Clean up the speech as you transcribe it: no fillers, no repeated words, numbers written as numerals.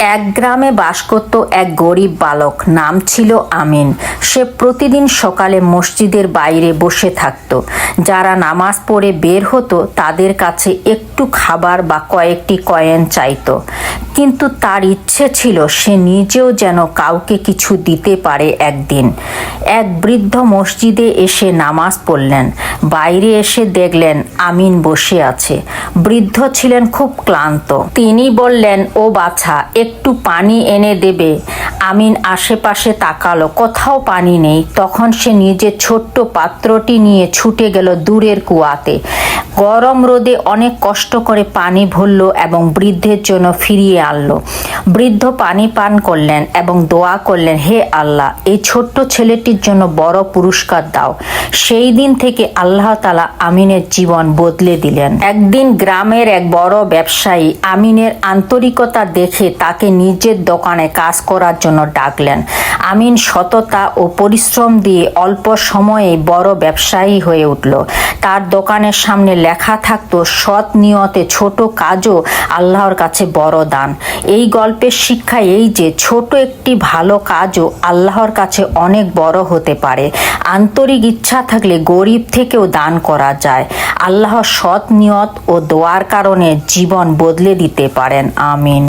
এক গ্রামে বাস করত এক গরিব বালক, নাম ছিল আমিন। সে প্রতিদিন সকালে মসজিদের বাইরে বসে থাকত। যারা নামাজ পড়ে বের হতো তাদের কাছে একটু খাবার বা কয়েকটি কয়েন চাইতো, কিন্তু তার ইচ্ছে ছিল সে নিজেও যেন কাউকে কিছু দিতে পারে। একদিন এক বৃদ্ধ মসজিদে এসে নামাজ পড়লেন। বাইরে এসে দেখলেন আমিন বসে আছে। বৃদ্ধ ছিলেন খুব ক্লান্ত। তিনি বললেন, ও বাছা, একটু পানি এনে দেবে? আমিন আশেপাশে তাকালো, কোথাও পানি নেই। তখন সে নিজের ছোট্ট পাত্রটি নিয়ে ছুটে গেল দূরের কুয়াতে। গরম রোদে অনেক কষ্ট করে পানি ভরল এবং বৃদ্ধের জন্য ফিরিয়ে আনলো। বৃদ্ধ পানি পান করলেন এবং দোয়া করলেন, হে আল্লাহ, এই ছোট্ট ছেলেটির জন্য বড় পুরস্কার দাও। সেই দিন থেকে আল্লাহ তাআলা আমিনের জীবন বদলে দিলেন। একদিন গ্রামের এক বড় ব্যবসায়ী আমিনের আন্তরিকতা দেখে তাকে নিজের দোকানে কাজ করার জন্য ডাকলেন। আমিন সততা ও পরিশ্রম দিয়ে অল্প সময়ে বড় ব্যবসায়ী হয়ে উঠল। তার দোকানের সামনে লেখা থাকতো, সৎ নিয়তে ছোট কাজও আল্লাহর কাছে বড় দান। এই গল্পের শিক্ষা এই যে ছোট একটি ভালো কাজও আল্লাহর কাছে অনেক বড় হতে পারে। আন্তরিক ইচ্ছা থাকলে গরিব থেকেও দান করা যায়। আল্লাহ সৎ নিয়ত ও দোয়ার কারণে জীবন বদলে দিতে পারেন। আমিন।